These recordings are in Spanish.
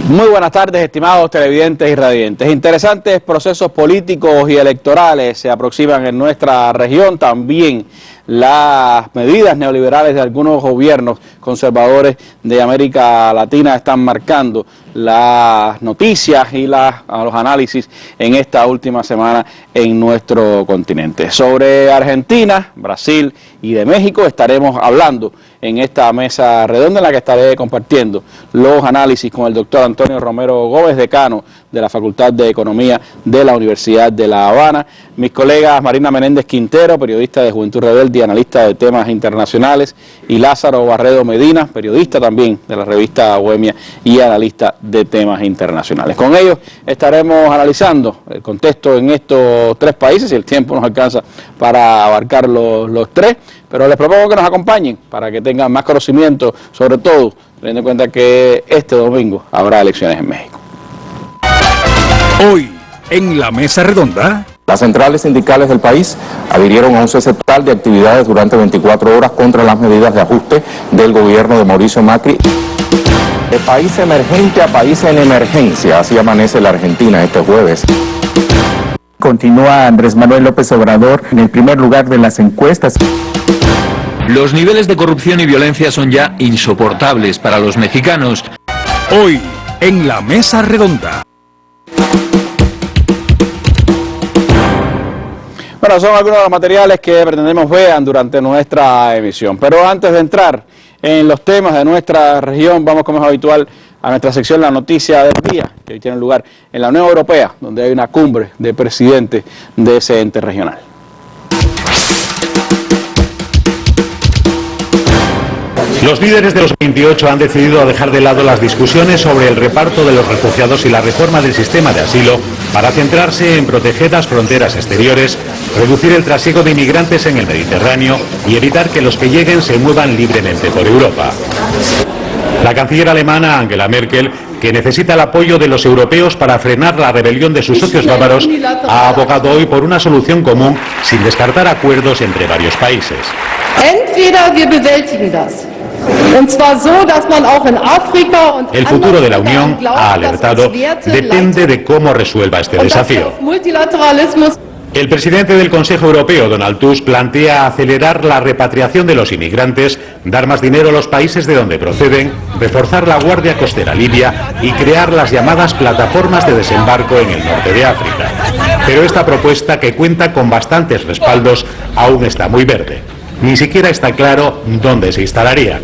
Muy buenas tardes, estimados televidentes y radiantes. Interesantes procesos políticos y electorales se aproximan en nuestra región. También las medidas neoliberales de algunos gobiernos conservadores de América Latina están marcando las noticias y los análisis en esta última semana en nuestro continente. Sobre Argentina, Brasil y de México estaremos hablando en esta mesa redonda en la que estaré compartiendo los análisis con el doctor Antonio Romero Gómez, decano de la Facultad de Economía de la Universidad de La Habana, mis colegas Marina Menéndez Quintero, periodista de Juventud Rebelde y analista de temas internacionales, y Lázaro Barredo Medina, periodista también de la revista Bohemia y analista de temas internacionales. Con ellos estaremos analizando el contexto en estos tres países, si el tiempo nos alcanza para abarcar los tres, pero les propongo que nos acompañen para que tengan más conocimiento, sobre todo teniendo en cuenta que este domingo habrá elecciones en México. Hoy, en la mesa redonda, las centrales sindicales del país adhirieron a un cese total de actividades durante 24 horas contra las medidas de ajuste del gobierno de Mauricio Macri. De país emergente a país en emergencia, así amanece la Argentina este jueves. Continúa Andrés Manuel López Obrador en el primer lugar de las encuestas. Los niveles de corrupción y violencia son ya insoportables para los mexicanos. Hoy, en la mesa redonda. Bueno, son algunos de los materiales que pretendemos vean durante nuestra emisión. Pero antes de entrar en los temas de nuestra región, vamos como es habitual a nuestra sección La Noticia del Día, que hoy tiene lugar en la Unión Europea, donde hay una cumbre de presidentes de ese ente regional. Los líderes de los 28 han decidido dejar de lado las discusiones sobre el reparto de los refugiados y la reforma del sistema de asilo para centrarse en proteger las fronteras exteriores, reducir el trasiego de inmigrantes en el Mediterráneo y evitar que los que lleguen se muevan libremente por Europa. La canciller alemana Angela Merkel, que necesita el apoyo de los europeos para frenar la rebelión de sus socios bávaros, ha abogado hoy por una solución común sin descartar acuerdos entre varios países. El futuro de la Unión, ha alertado, depende de cómo resuelva este desafío. El presidente del Consejo Europeo, Donald Tusk, plantea acelerar la repatriación de los inmigrantes, dar más dinero a los países de donde proceden, reforzar la Guardia Costera Libia y crear las llamadas plataformas de desembarco en el norte de África. Pero esta propuesta, que cuenta con bastantes respaldos, aún está muy verde. Ni siquiera está claro dónde se instalarían.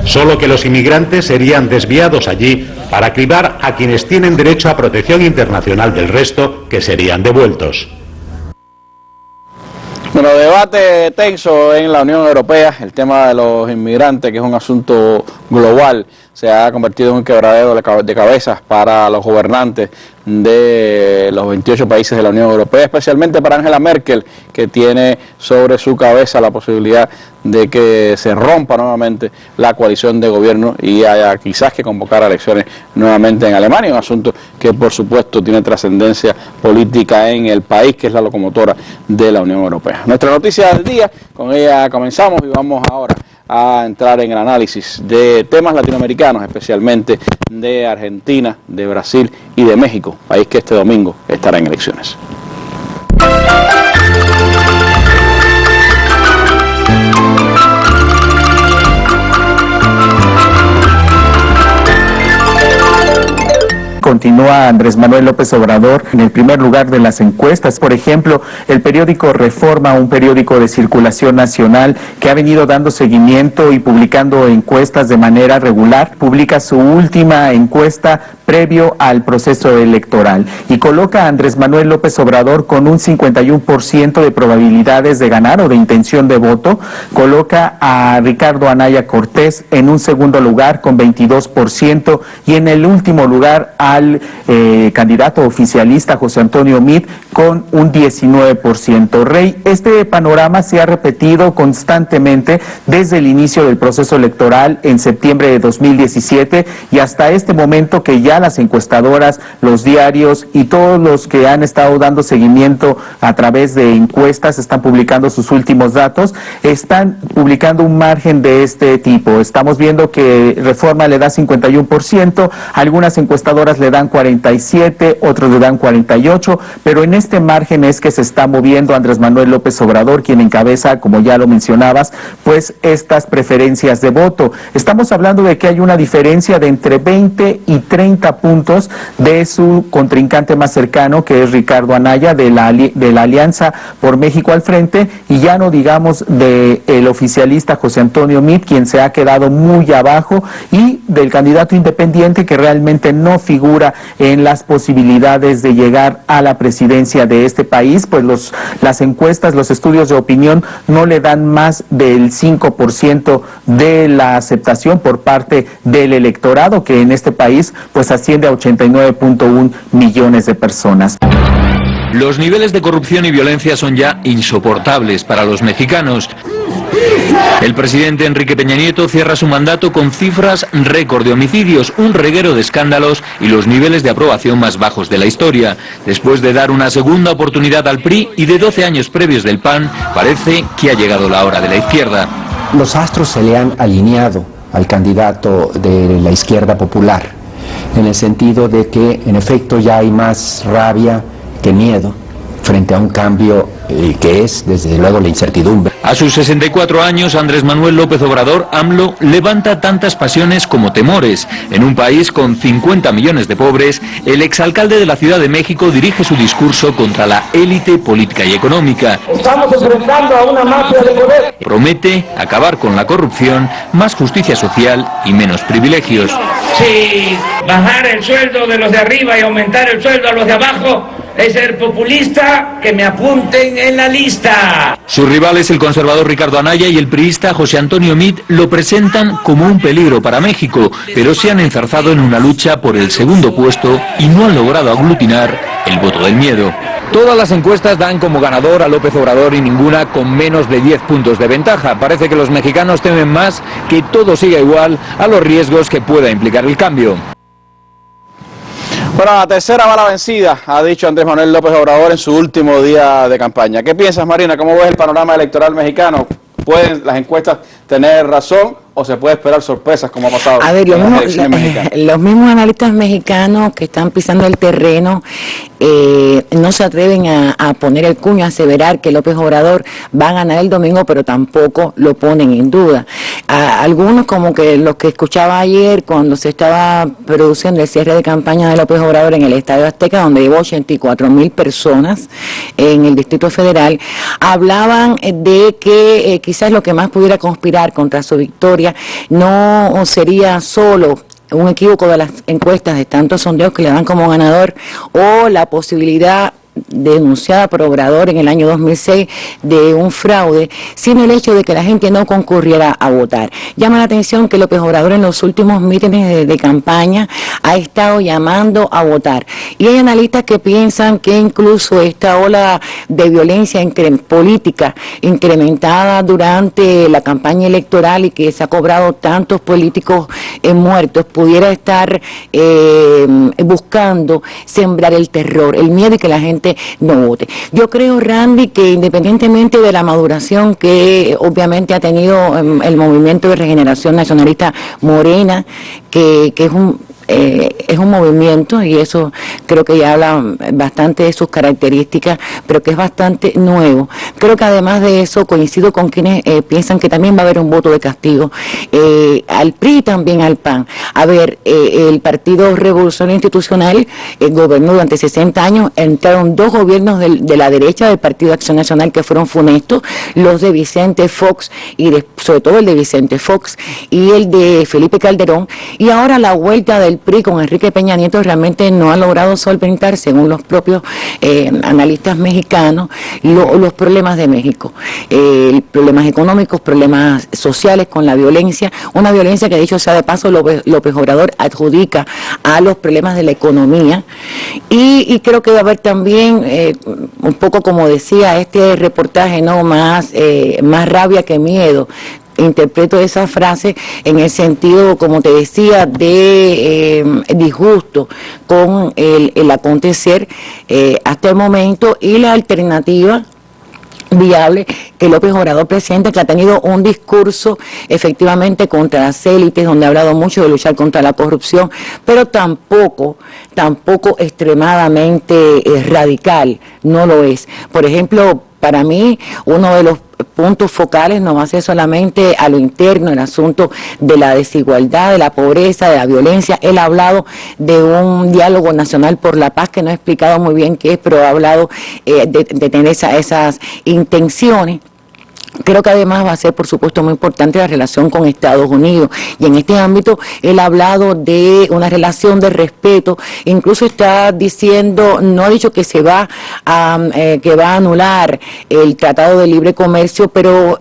Solo que los inmigrantes serían desviados allí para cribar a quienes tienen derecho a protección internacional del resto, que serían devueltos. Bueno, debate tenso en la Unión Europea, el tema de los inmigrantes, que es un asunto global, se ha convertido en un quebradero de cabezas para los gobernantes de los 28 países de la Unión Europea, especialmente para Angela Merkel, que tiene sobre su cabeza la posibilidad de que se rompa nuevamente la coalición de gobierno y haya quizás que convocar a elecciones nuevamente en Alemania, un asunto que por supuesto tiene trascendencia política en el país, que es la locomotora de la Unión Europea. Nuestra noticia del día, con ella comenzamos y vamos ahora a entrar en el análisis de temas latinoamericanos, especialmente de Argentina, de Brasil y de México, país que este domingo estará en elecciones. Continúa Andrés Manuel López Obrador en el primer lugar de las encuestas. Por ejemplo, el periódico Reforma, un periódico de circulación nacional que ha venido dando seguimiento y publicando encuestas de manera regular, publica su última encuesta previo al proceso electoral y coloca a Andrés Manuel López Obrador con un 51% de probabilidades de ganar o de intención de voto. Coloca a Ricardo Anaya Cortés en un segundo lugar con 22% y en el último lugar al actual candidato oficialista José Antonio Meade con un 19%. Rey, este panorama se ha repetido constantemente desde el inicio del proceso electoral en septiembre de 2017 y hasta este momento que ya las encuestadoras, los diarios y todos los que han estado dando seguimiento a través de encuestas están publicando sus últimos datos, están publicando un margen de este tipo. Estamos viendo que Reforma le da 51%, algunas encuestadoras le dan 47%, otros le dan 48%, pero en este margen es que se está moviendo Andrés Manuel López Obrador, quien encabeza, como ya lo mencionabas, pues estas preferencias de voto. Estamos hablando de que hay una diferencia de entre 20 y 30 puntos de su contrincante más cercano, que es Ricardo Anaya, de la Alianza por México al Frente, y ya no digamos del oficialista José Antonio Meade, quien se ha quedado muy abajo, y del candidato independiente que realmente no figura en las posibilidades de llegar a la presidencia de este país, pues las encuestas, los estudios de opinión no le dan más del 5% de la aceptación por parte del electorado, que en este país pues asciende a 89.1 millones de personas. Los niveles de corrupción y violencia son ya insoportables para los mexicanos. El presidente Enrique Peña Nieto cierra su mandato con cifras récord de homicidios, un reguero de escándalos y los niveles de aprobación más bajos de la historia. Después de dar una segunda oportunidad al PRI y de 12 años previos del PAN, parece que ha llegado la hora de la izquierda. Los astros se le han alineado al candidato de la izquierda popular, en el sentido de que en efecto ya hay más rabia que miedo frente a un cambio que es desde luego la incertidumbre. A sus 64 años, Andrés Manuel López Obrador, AMLO, levanta tantas pasiones como temores. En un país con 50 millones de pobres, el exalcalde de la Ciudad de México dirige su discurso contra la élite política y económica. Estamos enfrentando a una mafia de poder. Promete acabar con la corrupción, más justicia social y menos privilegios. Si bajar el sueldo de los de arriba y aumentar el sueldo a los de abajo es ser populista, que me apunten en la lista. Sus rivales, el conservador Ricardo Anaya y el priista José Antonio Meade, lo presentan como un peligro para México, pero se han enzarzado en una lucha por el segundo puesto y no han logrado aglutinar el voto del miedo. Todas las encuestas dan como ganador a López Obrador y ninguna con menos de 10 puntos de ventaja. Parece que los mexicanos temen más que todo siga igual a los riesgos que pueda implicar el cambio. Bueno, la tercera bala vencida, ha dicho Andrés Manuel López Obrador en su último día de campaña. ¿Qué piensas, Marina? ¿Cómo ves el panorama electoral mexicano? ¿Pueden las encuestas tener razón o se puede esperar sorpresas como ha pasado en las elecciones mexicanas? Los mismos analistas mexicanos que están pisando el terreno no se atreven a poner el cuño, a aseverar que López Obrador va a ganar el domingo, pero tampoco lo ponen en duda. Algunos, como que los que escuchaba ayer cuando se estaba produciendo el cierre de campaña de López Obrador en el Estadio Azteca, donde llevó 84,000 personas en el Distrito Federal, hablaban de que quizás lo que más pudiera conspirar contra su victoria no sería solo un equívoco de las encuestas de tantos sondeos que le dan como ganador o la posibilidad denunciada por Obrador en el año 2006 de un fraude, sino el hecho de que la gente no concurriera a votar. Llama la atención que López Obrador en los últimos mítines de campaña ha estado llamando a votar. Y hay analistas que piensan que incluso esta ola de violencia política incrementada durante la campaña electoral y que se ha cobrado tantos políticos muertos, pudiera estar buscando sembrar el terror, el miedo y que la gente no vote. Yo creo, Randy, que independientemente de la maduración que obviamente ha tenido el movimiento de regeneración nacionalista Morena, que es un movimiento, y eso creo que ya habla bastante de sus características, pero que es bastante nuevo. Creo que además de eso coincido con quienes piensan que también va a haber un voto de castigo al PRI y también al PAN. A ver, el Partido Revolucionario Institucional gobernó durante 60 años, entraron dos gobiernos de la derecha del Partido de Acción Nacional que fueron funestos, los de Vicente Fox y sobre todo el de Vicente Fox y el de Felipe Calderón, y ahora la vuelta del PRI con Enrique Peña Nieto realmente no ha logrado solventar, según los propios analistas mexicanos, los problemas de México. Problemas económicos, problemas sociales con la violencia, una violencia que dicho sea de paso López Obrador adjudica a los problemas de la economía, y creo que va a haber también, un poco como decía este reportaje, ¿no? Más rabia que miedo. Interpreto esa frase en el sentido, como te decía, de disgusto con el acontecer hasta el momento, y la alternativa viable que López Obrador presenta, que ha tenido un discurso efectivamente contra las élites, donde ha hablado mucho de luchar contra la corrupción, pero tampoco extremadamente radical, no lo es. Por ejemplo, para mí, uno de los puntos focales no va a ser solamente a lo interno, el asunto de la desigualdad, de la pobreza, de la violencia. Él ha hablado de un diálogo nacional por la paz, que no ha explicado muy bien qué es, pero ha hablado de tener esas intenciones. Creo que además va a ser, por supuesto, muy importante la relación con Estados Unidos, y en este ámbito él ha hablado de una relación de respeto, incluso está diciendo, no ha dicho que va a anular el Tratado de Libre Comercio, pero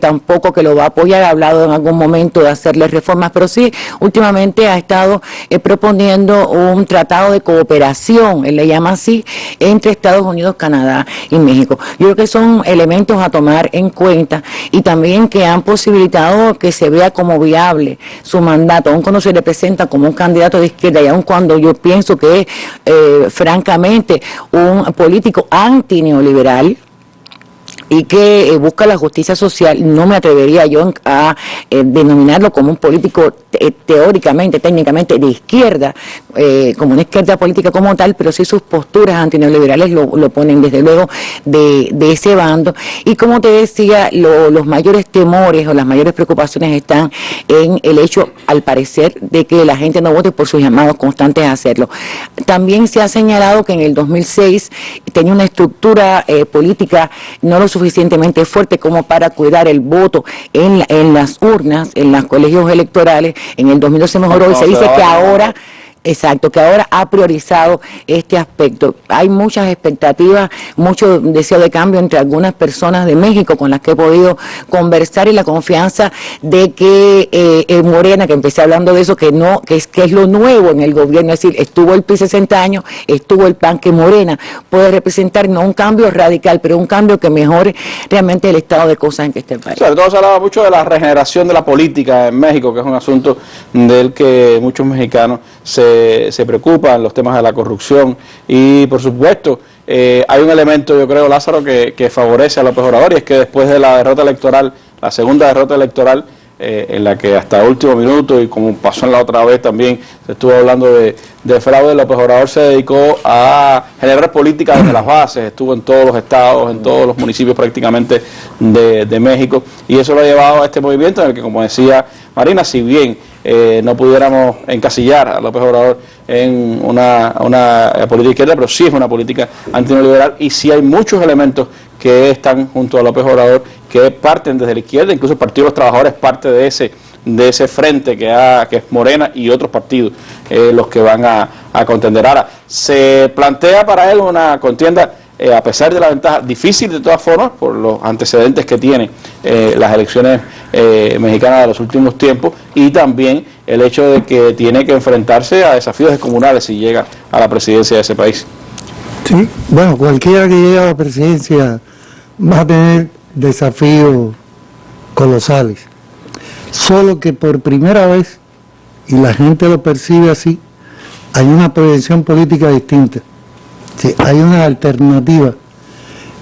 tampoco que lo va a apoyar. Ha hablado en algún momento de hacerle reformas, pero sí, últimamente ha estado proponiendo un tratado de cooperación, él le llama así, entre Estados Unidos, Canadá y México. Yo creo que son elementos a tomar en cuenta, y también que han posibilitado que se vea como viable su mandato, aun cuando se le presenta como un candidato de izquierda, y aun cuando yo pienso que es francamente un político antineoliberal y que busca la justicia social. No me atrevería yo a denominarlo como un político teóricamente, técnicamente de izquierda, como una izquierda política como tal, pero sí sus posturas antineoliberales lo ponen desde luego de ese bando. Y como te decía, los mayores temores o las mayores preocupaciones están en el hecho, al parecer, de que la gente no vote por sus llamados constantes a hacerlo. También se ha señalado que en el 2006 tenía una estructura política no lo suficientemente fuerte como para cuidar el voto en las urnas, en los colegios electorales. En el 2012 mejoró, y se dice que ahora... Exacto, que ahora ha priorizado este aspecto. Hay muchas expectativas, mucho deseo de cambio entre algunas personas de México con las que he podido conversar, y la confianza de que Morena, que empecé hablando de eso, que es lo nuevo en el gobierno, es decir, estuvo el PRI 60 años, estuvo el PAN, que Morena puede representar no un cambio radical, pero un cambio que mejore realmente el estado de cosas en que está el país. Sobre todo se hablaba mucho de la regeneración de la política en México, que es un asunto del que muchos mexicanos se preocupan, los temas de la corrupción, y por supuesto hay un elemento, yo creo, Lázaro, que favorece a López Obrador, y es que después de la derrota electoral, la segunda derrota electoral, en la que hasta el último minuto, y como pasó en la otra vez también, se estuvo hablando de fraude, López Obrador se dedicó a generar política desde las bases, estuvo en todos los estados, en todos los municipios prácticamente de México, y eso lo ha llevado a este movimiento en el que, como decía Marina, si bien no pudiéramos encasillar a López Obrador en una política izquierda, pero sí es una política antineoliberal, y sí hay muchos elementos que están junto a López Obrador que parten desde la izquierda. Incluso el Partido de los Trabajadores parte de ese frente que es Morena y otros partidos los que van a contender. Ahora, se plantea para él una contienda, a pesar de la ventaja, difícil de todas formas, por los antecedentes que tienen las elecciones mexicanas de los últimos tiempos, y también el hecho de que tiene que enfrentarse a desafíos descomunales si llega a la presidencia de ese país. Sí, bueno, cualquiera que llegue a la presidencia va a tener desafíos colosales. Solo que por primera vez, y la gente lo percibe así, hay una proyección política distinta. Sí, hay una alternativa.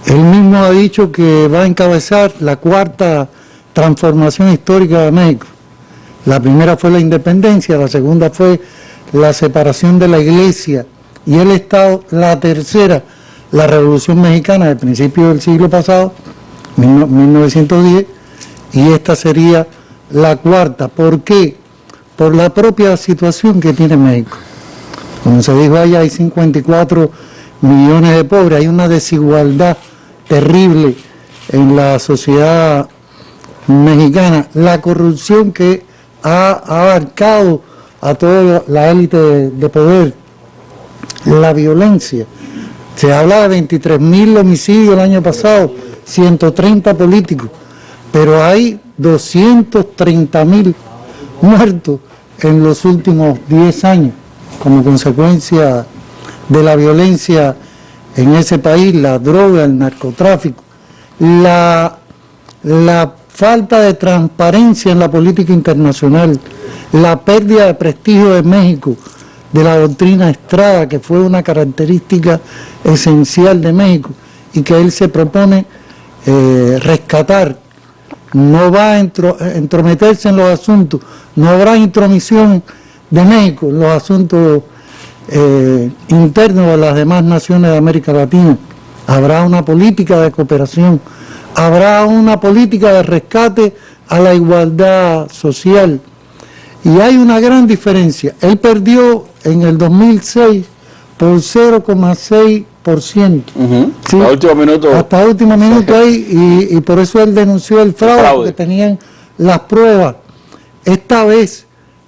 Él mismo ha dicho que va a encabezar la cuarta transformación histórica de México. La primera fue la independencia, la segunda fue la separación de la iglesia, y el Estado, la tercera, la Revolución Mexicana del principio del siglo pasado, 1910, y esta sería la cuarta. ¿Por qué? Por la propia situación que tiene México. Como se dijo allá, hay 54 millones de pobres, hay una desigualdad terrible en la sociedad mexicana, la corrupción que ha abarcado a toda la élite de poder. La violencia. Se habla de 23.000 homicidios el año pasado, 130 políticos, pero hay 230.000 muertos en los últimos 10 años como consecuencia de la violencia en ese país, la droga, el narcotráfico, la falta de transparencia en la política internacional, la pérdida de prestigio de México, de la doctrina Estrada, que fue una característica esencial de México y que él se propone rescatar. No va a entrometerse en los asuntos, no habrá intromisión de México en los asuntos internos de las demás naciones de América Latina. Habrá una política de cooperación, habrá una política de rescate a la igualdad social. Y hay una gran diferencia. Él perdió en el 2006 por 0,6%. ¿Sí? Hasta último minuto. Hasta último minuto ahí, y por eso él denunció el fraude, porque tenían las pruebas. Esta vez,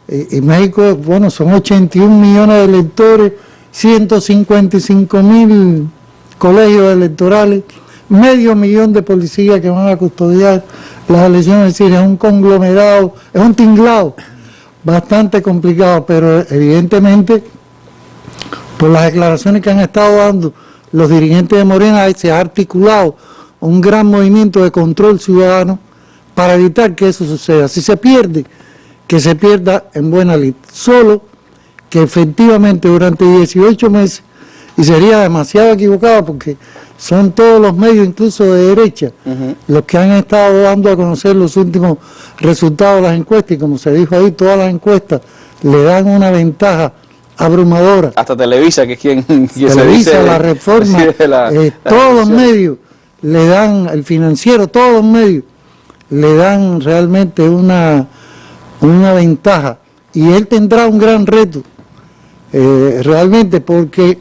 en México, bueno, son 81 millones de electores, 155.000 colegios electorales, 500.000 de policías que van a custodiar las elecciones, es decir, es un conglomerado, es un tinglado bastante complicado, pero evidentemente por las declaraciones que han estado dando los dirigentes de Morena se ha articulado un gran movimiento de control ciudadano para evitar que eso suceda. Si se pierde, que se pierda en buena lid, solo que efectivamente durante 18 meses, y sería demasiado equivocado porque son todos los medios, incluso de derecha, los que han estado dando a conocer los últimos resultados de las encuestas, y como se dijo ahí, todas las encuestas le dan una ventaja abrumadora. Hasta Televisa, que es quien Televisa, se dice, la Reforma, todos los medios le dan, el Financiero, todos los medios le dan realmente una ventaja, y él tendrá un gran reto realmente, porque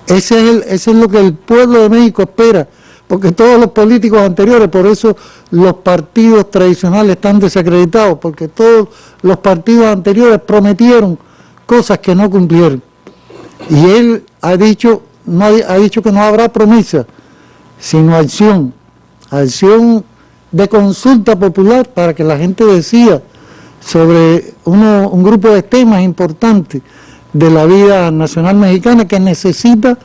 ese es lo que el pueblo de México espera, porque todos los políticos anteriores, por eso los partidos tradicionales están desacreditados, porque todos los partidos anteriores prometieron cosas que no cumplieron. Y él ha dicho que no habrá promesa, sino acción de consulta popular para que la gente decida sobre un grupo de temas importantes de la vida nacional mexicana, que necesita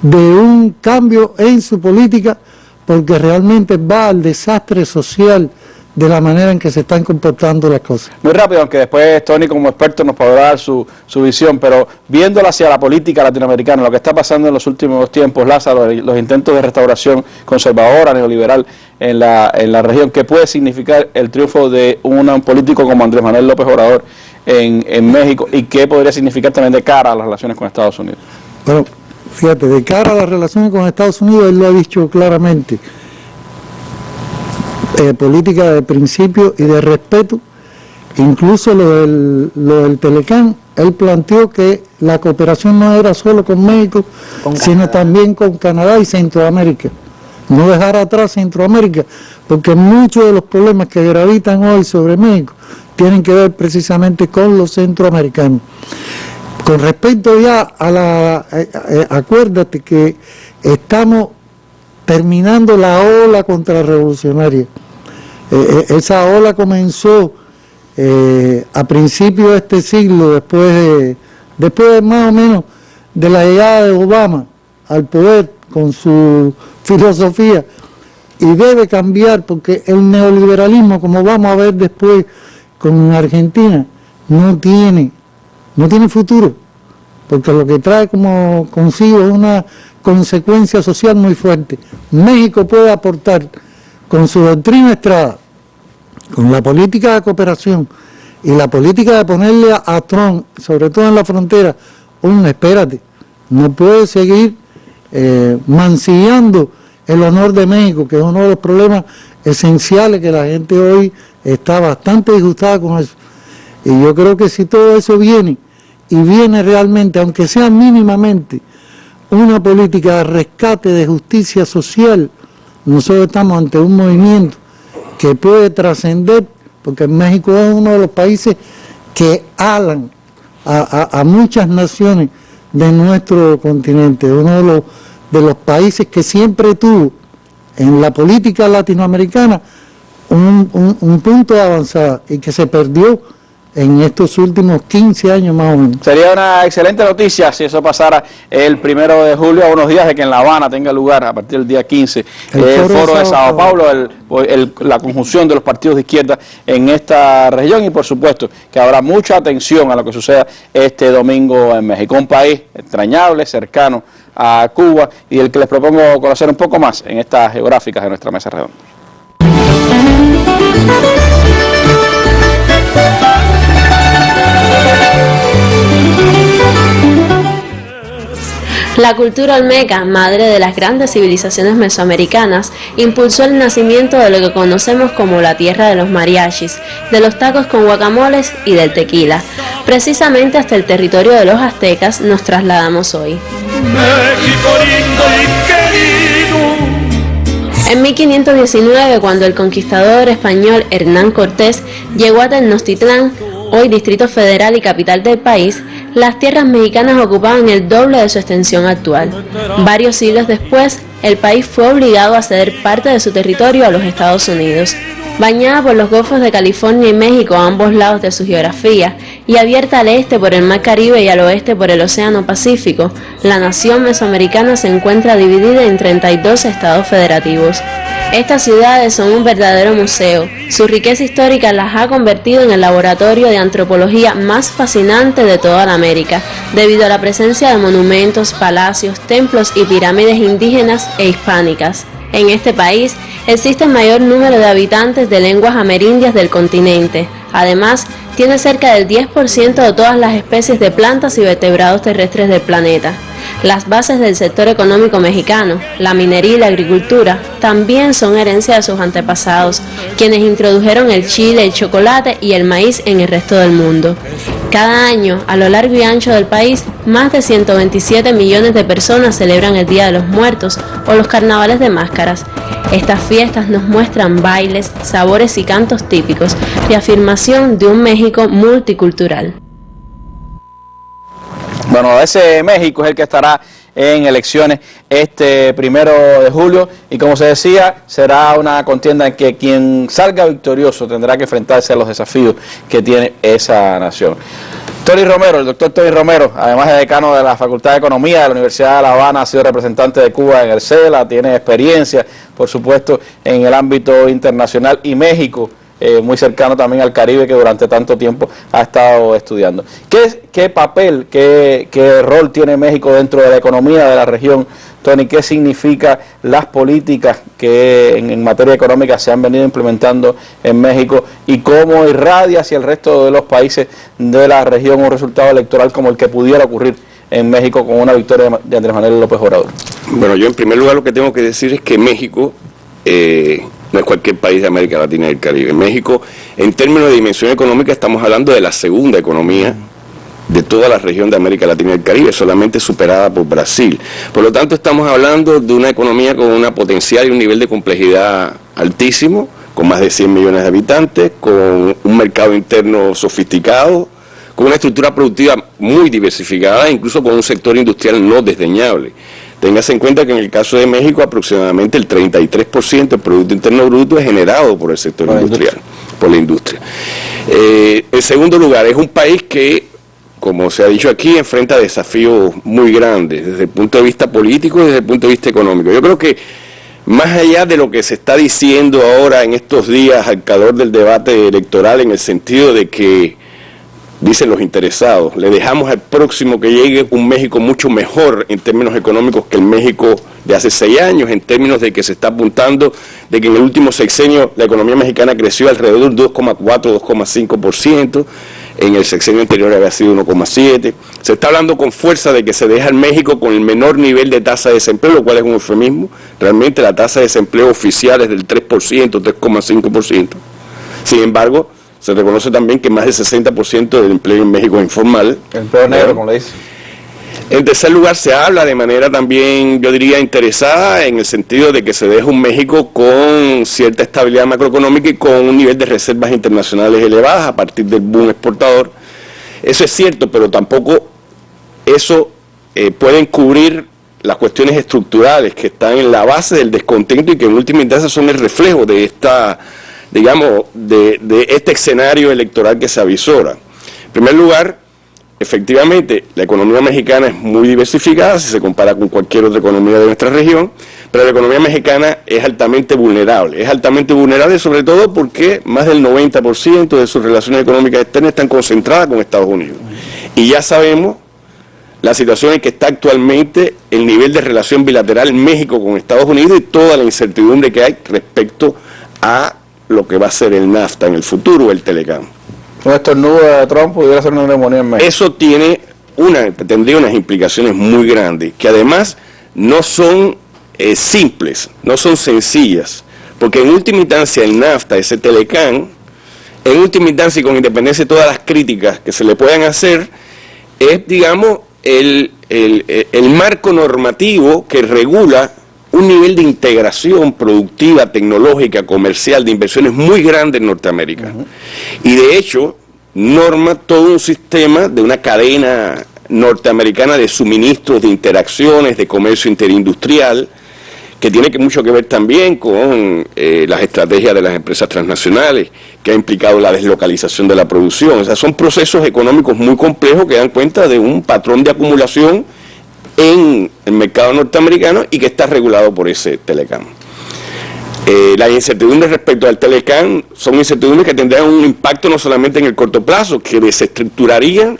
de un cambio en su política, porque realmente va al desastre social de la manera en que se están comportando las cosas. Muy rápido, aunque después Tony como experto nos podrá dar su visión, pero viéndola hacia la política latinoamericana, lo que está pasando en los últimos tiempos, Lázaro, los intentos de restauración conservadora, neoliberal en la región, ¿qué puede significar el triunfo de un político como Andrés Manuel López Obrador en México, y qué podría significar también de cara a las relaciones con Estados Unidos? Bueno, fíjate, de cara a las relaciones con Estados Unidos, él lo ha dicho claramente, política de principio y de respeto. Incluso lo del Telecán, él planteó que la cooperación no era solo con México, sino también con Canadá y Centroamérica. No dejar atrás Centroamérica, porque muchos de los problemas que gravitan hoy sobre México tienen que ver precisamente con los centroamericanos. Con respecto ya a acuérdate que estamos terminando la ola contrarrevolucionaria. Esa ola comenzó a principios de este siglo, después de más o menos de la llegada de Obama al poder con su filosofía, y debe cambiar porque el neoliberalismo, como vamos a ver después con Argentina, no tiene futuro, porque lo que trae como consigo es una consecuencia social muy fuerte. México puede aportar con su doctrina Estrada, con la política de cooperación y la política de ponerle a Trump, sobre todo en la frontera, espérate, no puede seguir mancillando el honor de México, que es uno de los problemas esenciales, que la gente hoy está bastante disgustada con eso. Y yo creo que si todo eso viene, y viene realmente, aunque sea mínimamente, una política de rescate, de justicia social, nosotros estamos ante un movimiento que puede trascender, porque México es uno de los países que alan a muchas naciones de nuestro continente, uno de los países que siempre tuvo en la política latinoamericana un punto de avanzada y que se perdió en estos últimos 15 años más o menos. Sería una excelente noticia si eso pasara el 1 de julio, a unos días de que en La Habana tenga lugar, a partir del día 15, el foro de Sao Paulo, la conjunción de los partidos de izquierda en esta región, y por supuesto que habrá mucha atención a lo que suceda este domingo en México, un país entrañable, cercano a Cuba, y el que les propongo conocer un poco más en estas geográficas de nuestra mesa redonda. La cultura olmeca, madre de las grandes civilizaciones mesoamericanas, impulsó el nacimiento de lo que conocemos como la tierra de los mariachis, de los tacos con guacamoles y del tequila. Precisamente hasta el territorio de los aztecas nos trasladamos hoy. México lindo y querido. En 1519, cuando el conquistador español Hernán Cortés llegó a Tenochtitlán, hoy Distrito Federal y capital del país, las tierras mexicanas ocupaban el doble de su extensión actual. Varios siglos después, el país fue obligado a ceder parte de su territorio a los Estados Unidos. Bañada por los golfos de California y México a ambos lados de su geografía y abierta al este por el Mar Caribe y al oeste por el Océano Pacífico, la nación mesoamericana se encuentra dividida en 32 estados federativos. Estas ciudades son un verdadero museo. Su riqueza histórica las ha convertido en el laboratorio de antropología más fascinante de toda la América, debido a la presencia de monumentos, palacios, templos y pirámides indígenas e hispánicas. En este país existe el mayor número de habitantes de lenguas amerindias del continente. Además, tiene cerca del 10% de todas las especies de plantas y vertebrados terrestres del planeta. Las bases del sector económico mexicano, la minería y la agricultura, también son herencia de sus antepasados, quienes introdujeron el chile, el chocolate y el maíz en el resto del mundo. Cada año, a lo largo y ancho del país, más de 127 millones de personas celebran el Día de los Muertos o los carnavales de máscaras. Estas fiestas nos muestran bailes, sabores y cantos típicos, reafirmación de un México multicultural. Bueno, ese México es el que estará en elecciones este 1 de julio y, como se decía, será una contienda en que quien salga victorioso tendrá que enfrentarse a los desafíos que tiene esa nación. Tony Romero, el doctor Tony Romero, además de decano de la Facultad de Economía de la Universidad de La Habana, ha sido representante de Cuba en el CELA, tiene experiencia, por supuesto, en el ámbito internacional, y México, muy cercano también al Caribe, que durante tanto tiempo ha estado estudiando. ¿Qué papel, qué rol tiene México dentro de la economía de la región, Tony? ¿Qué significa las políticas que en materia económica se han venido implementando en México y cómo irradia hacia el resto de los países de la región un resultado electoral como el que pudiera ocurrir en México con una victoria de Andrés Manuel López Obrador? Bueno, yo en primer lugar lo que tengo que decir es que México no es cualquier país de América Latina y el Caribe. México, en términos de dimensión económica, estamos hablando de la segunda economía de toda la región de América Latina y el Caribe, solamente superada por Brasil. Por lo tanto, estamos hablando de una economía con una potencial y un nivel de complejidad altísimo, con más de 100 millones de habitantes, con un mercado interno sofisticado, con una estructura productiva muy diversificada, incluso con un sector industrial no desdeñable. Téngase en cuenta que en el caso de México aproximadamente el 33% del Producto Interno Bruto es generado por el sector industrial, por la industria. En segundo lugar, es un país que, como se ha dicho aquí, enfrenta desafíos muy grandes desde el punto de vista político y desde el punto de vista económico. Yo creo que más allá de lo que se está diciendo ahora en estos días al calor del debate electoral, en el sentido de que dicen los interesados, le dejamos al próximo que llegue un México mucho mejor en términos económicos que el México de hace 6 años, en términos de que se está apuntando de que en el último sexenio la economía mexicana creció alrededor del 2,4, 2,5%, en el sexenio anterior había sido 1,7%. Se está hablando con fuerza de que se deja al México con el menor nivel de tasa de desempleo, lo cual es un eufemismo. Realmente la tasa de desempleo oficial es del 3%, 3,5%. Sin embargo, se reconoce también que más del 60% del empleo en México es informal. El empleo negro, como le dice. En tercer lugar, se habla de manera también, yo diría, interesada, en el sentido de que se deja un México con cierta estabilidad macroeconómica y con un nivel de reservas internacionales elevadas a partir del boom exportador. Eso es cierto, pero tampoco eso pueden cubrir las cuestiones estructurales que están en la base del descontento y que en última instancia son el reflejo de esta, digamos, de este escenario electoral que se avisora. En primer lugar, efectivamente, la economía mexicana es muy diversificada si se compara con cualquier otra economía de nuestra región, pero la economía mexicana es altamente vulnerable. Es altamente vulnerable sobre todo porque más del 90% de sus relaciones económicas externas están concentradas con Estados Unidos. Y ya sabemos la situación en que está actualmente el nivel de relación bilateral México con Estados Unidos y toda la incertidumbre que hay respecto a lo que va a ser el NAFTA en el futuro, el Telecán. Un estornudo de Trump pudiera ser una neumonía en México. Eso tendría unas implicaciones muy grandes, que además no son simples, no son sencillas, porque en última instancia el NAFTA, ese Telecán, en última instancia y con independencia de todas las críticas que se le puedan hacer, es, digamos, el marco normativo que regula un nivel de integración productiva, tecnológica, comercial, de inversiones muy grande en Norteamérica. Y de hecho, norma todo un sistema de una cadena norteamericana de suministros, de interacciones, de comercio interindustrial, que tiene mucho que ver también con las estrategias de las empresas transnacionales, que ha implicado la deslocalización de la producción. O sea, son procesos económicos muy complejos que dan cuenta de un patrón de acumulación en el mercado norteamericano y que está regulado por ese Telecán. Las incertidumbres respecto al Telecán son incertidumbres que tendrán un impacto no solamente en el corto plazo, que desestructurarían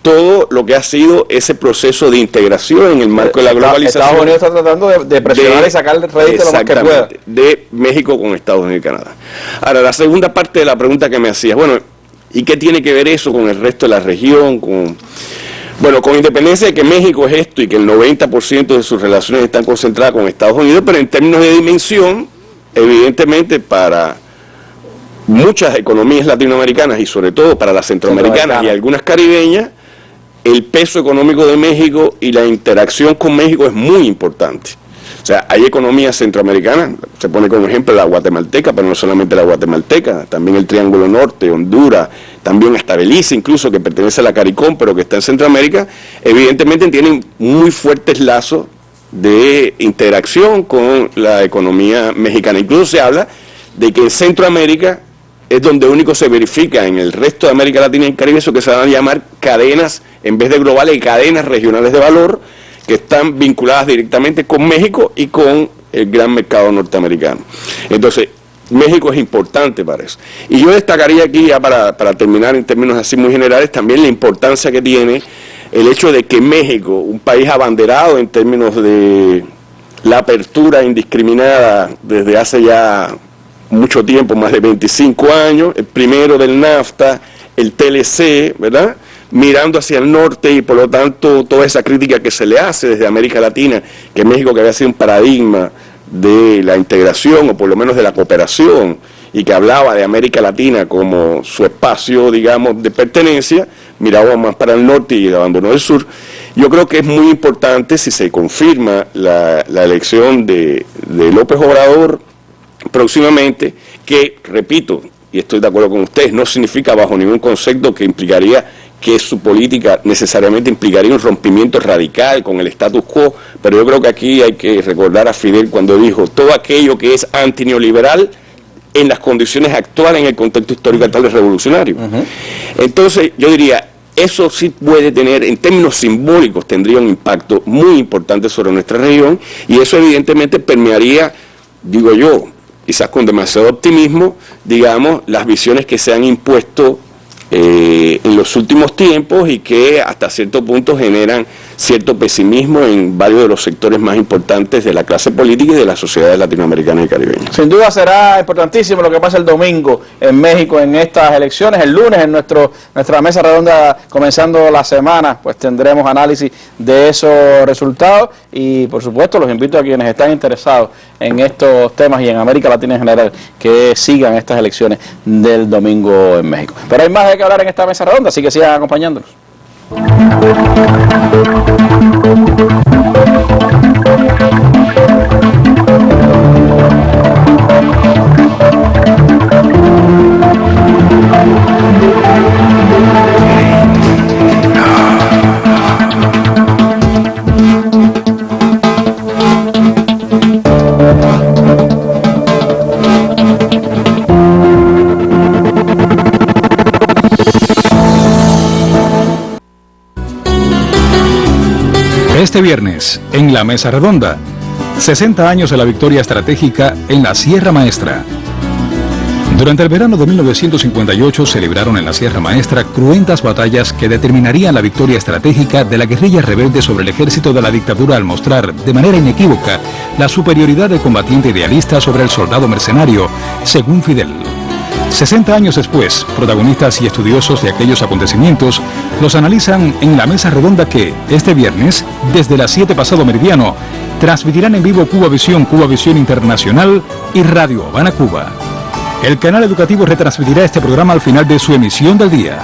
todo lo que ha sido ese proceso de integración en el marco de la globalización. Estados Unidos está tratando de presionar y sacar el rédito lo más que pueda. De México con Estados Unidos y Canadá. Ahora, la segunda parte de la pregunta que me hacías, bueno, ¿y qué tiene que ver eso con el resto de la región? Bueno, con independencia de que México es esto y que el 90% de sus relaciones están concentradas con Estados Unidos, pero en términos de dimensión, evidentemente para muchas economías latinoamericanas y sobre todo para las centroamericanas y algunas caribeñas, el peso económico de México y la interacción con México es muy importante. O sea, hay economías centroamericanas, se pone como ejemplo la guatemalteca, pero no solamente la guatemalteca, también el Triángulo Norte, Honduras, también hasta Belice incluso, que pertenece a la CARICOM, pero que está en Centroamérica, evidentemente tienen muy fuertes lazos de interacción con la economía mexicana. Incluso se habla de que en Centroamérica es donde único se verifica en el resto de América Latina y el Caribe eso que se van a llamar cadenas, en vez de globales, cadenas regionales de valor, que están vinculadas directamente con México y con el gran mercado norteamericano. Entonces, México es importante para eso. Y yo destacaría aquí, ya para terminar en términos así muy generales, también la importancia que tiene el hecho de que México, un país abanderado en términos de la apertura indiscriminada desde hace ya mucho tiempo, más de 25 años, el primero del NAFTA, el TLC, ¿verdad?, mirando hacia el norte y por lo tanto toda esa crítica que se le hace desde América Latina, que México que había sido un paradigma de la integración o por lo menos de la cooperación y que hablaba de América Latina como su espacio, digamos, de pertenencia, miraba más para el norte y abandonó el sur. Yo creo que es muy importante si se confirma la elección de López Obrador próximamente, que, repito, y estoy de acuerdo con ustedes, no significa bajo ningún concepto que implicaría que su política necesariamente implicaría un rompimiento radical con el status quo, pero yo creo que aquí hay que recordar a Fidel cuando dijo todo aquello que es antineoliberal en las condiciones actuales en el contexto histórico actual es revolucionario. Entonces yo diría, eso sí puede tener, en términos simbólicos, tendría un impacto muy importante sobre nuestra región y eso evidentemente permearía, digo yo, quizás con demasiado optimismo, digamos, las visiones que se han impuesto en los últimos tiempos y que hasta cierto punto generan cierto pesimismo en varios de los sectores más importantes de la clase política y de las sociedades latinoamericanas y caribeñas. Sin duda será importantísimo lo que pasa el domingo en México en estas elecciones. El lunes en nuestra mesa redonda comenzando la semana pues tendremos análisis de esos resultados y por supuesto los invito a quienes están interesados en estos temas y en América Latina en general que sigan estas elecciones del domingo en México. Pero hay más de que hablar en esta mesa redonda, así que sigan acompañándonos. Este viernes, en la Mesa Redonda, 60 años de la victoria estratégica en la Sierra Maestra. Durante el verano de 1958 se libraron en la Sierra Maestra cruentas batallas que determinarían la victoria estratégica de la guerrilla rebelde sobre el ejército de la dictadura al mostrar de manera inequívoca la superioridad del combatiente idealista sobre el soldado mercenario, según Fidel. 60 años después, protagonistas y estudiosos de aquellos acontecimientos los analizan en la Mesa Redonda que, este viernes, desde las 7 pasado meridiano, transmitirán en vivo Cuba Visión Internacional y Radio Habana Cuba. El canal educativo retransmitirá este programa al final de su emisión del día.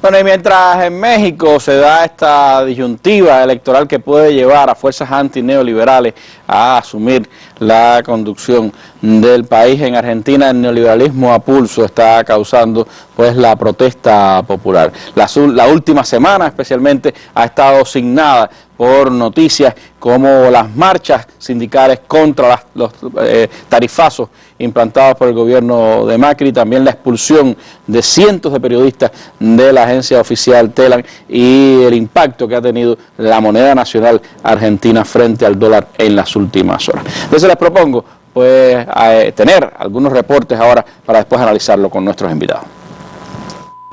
Bueno, y mientras en México se da esta disyuntiva electoral que puede llevar a fuerzas antineoliberales a asumir la conducción del país, en Argentina el neoliberalismo a pulso está causando pues la protesta popular. La última semana especialmente ha estado signada por noticias como las marchas sindicales contra los tarifazos implantados por el gobierno de Macri, también la expulsión de cientos de periodistas de la agencia oficial Telam y el impacto que ha tenido la moneda nacional argentina frente al dólar en las últimas horas. Entonces les propongo pues tener algunos reportes ahora para después analizarlo con nuestros invitados.